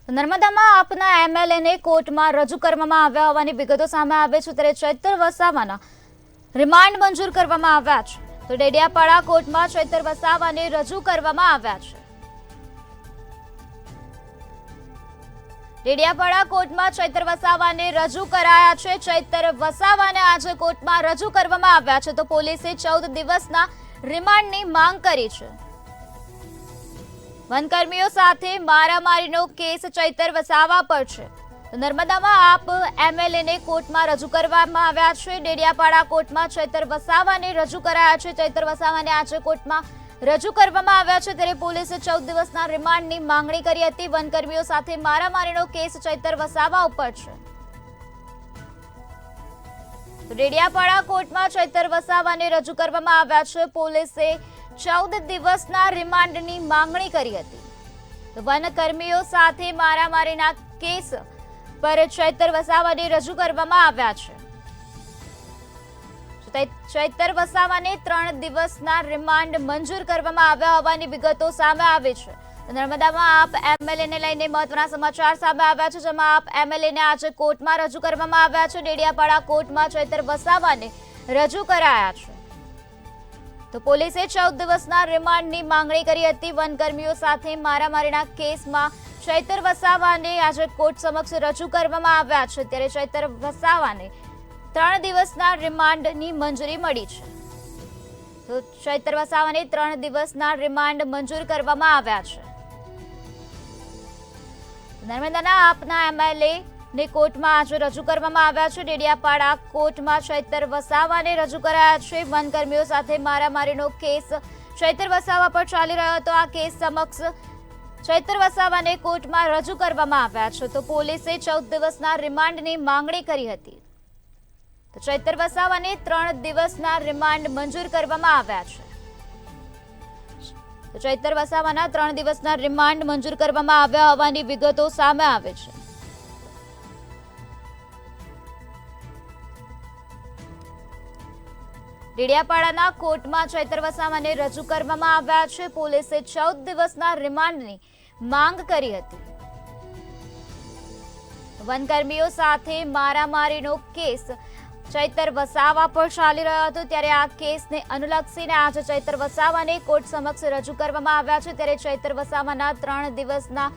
નર્મદામાં આપના એમએલએને કોર્ટમાં રજૂ કરવામાં આવ્યા હોવાની વિગતો સામે આવે છે, ત્યારે ચૈતર વસાવાના રિમાન્ડ મંજૂર કરવામાં આવ્યા છે. તો ડેડિયાપાડા કોર્ટમાં ચૈતર વસાવાને રજૂ કરવામાં આવ્યા છે. ડેડિયાપાડા કોર્ટમાં ચૈતર વસાવાને રજૂ કરાયા છે. ચૈતર વસાવાને આજે કોર્ટમાં રજૂ કરવામાં આવ્યા છે. તો પોલીસે 14 દિવસના રિમાન્ડની માંગ કરી છે. વનકર્મીઓ સાથે મારામારીનો કેસ ચૈતર વસાવા પર છે. નર્મદામાં આપ એમએલએને કોર્ટમાં રજૂ કરવામાં આવ્યા છે. ડેડિયાપાડા કોર્ટમાં ચૈતર વસાવાને રજૂ કરાયા છે. ચૈતર વસાવાને આજે કોર્ટમાં રજૂ કરવામાં આવ્યા છે. ત્યારે પોલીસે 14 દિવસના રિમાન્ડની માંગણી કરી હતી. વનકર્મીઓ સાથે મારામારીનો કેસ ચૈતર વસાવા ઉપર છે. ડેડિયાપાડા કોર્ટમાં ચૈતર વસાવાને રજૂ કરવામાં આવ્યા છે. પોલીસે 14 દિવસના રિમાન્ડની માંગણી કરી હતી. વનકર્મીઓ સાથે મારામારીના કેસ પર ચૈતર વસાવાને રજૂ કરવામાં આવ્યા છે. ચૈતર વસાવાને 3 દિવસના રિમાન્ડ મંજૂર કરવામાં આવ્યા હોવાની વિગતો સામે આવી છે. નર્મદામાં આપ એમએલએને લઈને મહત્વના સમાચાર સામે આવ્યા છે, જેમાં આપ એમએલએને આજે કોર્ટમાં રજૂ કરવામાં આવ્યા છે. ડેડિયાપાડા કોર્ટમાં ચૈતર વસાવાને રજૂ કરાયા છે. તો પોલીસે 14 દિવસના રિમાન્ડની માંગણી કરી હતી. વનકર્મીઓ સાથે મારામારીના કેસમાં ચૈતર વસાવાને આજે કોર્ટ સમક્ષ રજૂ કરવામાં આવ્યા છે. ત્યારે ચૈતર વસાવાને 3 દિવસના રિમાન્ડની મંજૂરી મળી છે. તો ચૈતર વસાવાને 3 દિવસના રિમાન્ડ મંજૂર કરવામાં આવ્યા છે. નર્મદાના આપના એમએલએ ને કોર્ટમાં આજે રજૂ કરવામાં આવ્યા છે. ડેડિયાપાડા કોર્ટમાં ચૈતર વસાવાને રજૂ કરાયા છે. વનકર્મીઓ સાથે મારામારીનો કેસ ચૈતર વસાવા પર ચાલી રહ્યો હતો. આ કેસ સમક્ષ ચૈતર વસાવાને કોર્ટમાં રજૂ કરવામાં આવ્યા છે. તો પોલીસે 14 દિવસના રિમાન્ડની માંગણી કરી હતી. તો ચૈતર વસાવાને 3 દિવસના રિમાન્ડ મંજૂર કરવામાં આવ્યા છે. તો ચૈતર વસાવાના 3 દિવસના રિમાન્ડ મંજૂર કરવામાં આવ્યા હોવાની વિગતો સામે આવે છે. ડેડિયાપાડાના કોર્ટમાં ચૈતર વસાવાને રજૂ કરવામાં આવ્યા છે. પોલીસે 14 દિવસના રિમાન્ડની માંગ કરી હતી. વનકર્મીઓ સાથે મારામારીનો કેસ ચૈતર વસાવા પર ચાલી રહ્યો હતો. ત્યારે આ કેસને અનુલક્ષીને આજે ચૈતર વસાવાને કોર્ટ સમક્ષ રજૂ કરવામાં આવ્યા છે. ત્યારે ચૈતર વસાવાના 3 દિવસના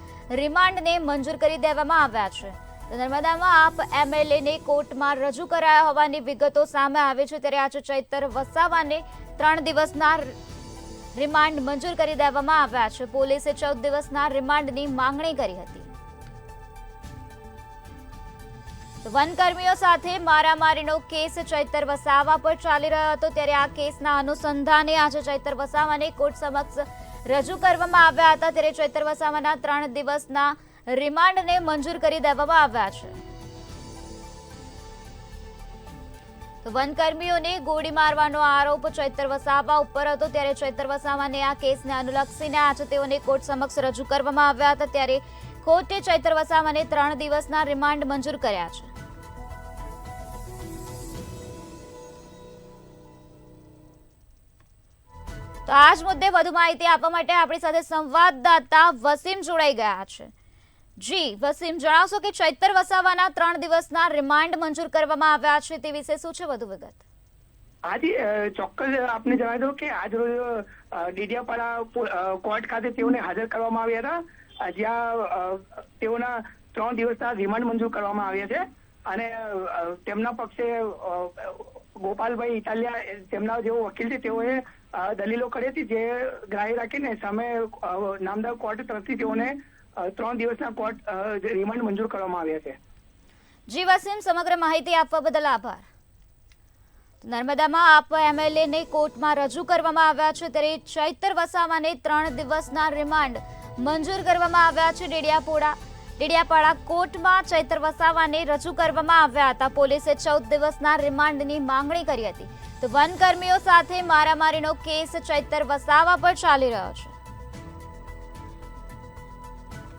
રિમાન્ડને મંજૂર કરી દેવામાં આવ્યા છે. નર્મદામાં આપ એમએલએને કોર્ટમાં રજૂ કરાયા હોવાની વિગતો સામે આવે છે. ત્યારે આજે ચૈતર વસાવાને 3 દિવસના રિમાન્ડ મંજૂર કરી દેવામાં આવ્યા છે. પોલીસે 14 દિવસના રિમાન્ડની માંગણી કરી હતી. વનકર્મીઓ સાથે મારામારીનો કેસ ચૈતર વસાવા પર ચાલી રહ્યો હતો. ત્યારે આ કેસના અનુસંધાને આજે ચૈતર વસાવાને કોર્ટ સમક્ષ રજૂ કરવામાં આવ્યા હતા. ત્યારે ચૈતર વસાવાના 3 દિવસના રિમાન્ડને મંજૂર કરી દેવામાં આવ્યા છે. તો વનકર્મીઓને ગોળી મારવાનો આરોપ ચૈતર વસાવા ઉપર હતો. ત્યારે ચૈતર વસાવાને આ કેસને અનુલક્ષીને આજે તેઓને કોર્ટ સમક્ષ રજૂ કરવામાં આવ્યા હતા. ત્યારે કોર્ટે ચૈતર વસાવાને 3 દિવસના રિમાન્ડ મંજૂર કર્યા છે. તો આ જ મુદ્દે વધુ માહિતી આપવા માટે આપણી સાથે સંવાદદાતા વસીમ જોડાઈ ગયા છે. જી વસીમ, જણાવશો કે ચૈતર વસાવાના 3 દિવસના રિમાન્ડ મંજૂર કરવામાં આવ્યા છે, તે વિશે શું છે વધુ વિગત? હાજી, ચોક્કસ આપને જણાવી દઉં કે આજ રોજ ડેડિયાપાડા કોર્ટ ખાતે તેઓને હાજર કરવામાં આવ્યા હતા, જ્યાં તેઓના 3 દિવસના રિમાન્ડ મંજૂર કરવામાં આવ્યા છે. અને તેમના પક્ષે ગોપાલભાઈ ઇટાલિયા, તેમના જેવો વકીલ છે, તેઓએ દલીલો કરી હતી, જે ગ્રાહ્ય રાખીને સામે નામદાર કોર્ટ તરફથી તેઓને 3 દિવસના કોર્ટ રિમાન્ડ મંજૂર કરવામાં આવ્યા છે. જી વસીમ, સમગ્ર માહિતી આપવા બદલ આભાર. નર્મદામાં આપ એમએલએને કોર્ટમાં રજૂ કરવામાં આવ્યા છે. ત્યારે ચૈતર વસાવાને 3 દિવસના રિમાન્ડ મંજૂર કરવામાં આવ્યા છે. ડેડિયાપાડા કોર્ટમાં ચૈતર વસાવાને રજૂ કરવામાં આવ્યા હતા. પોલીસે 14 દિવસના રિમાન્ડની માંગણી કરી હતી. તો વનકર્મીઓ સાથે મારામારીનો કેસ ચૈતર વસાવા પર ચાલી રહ્યો છે.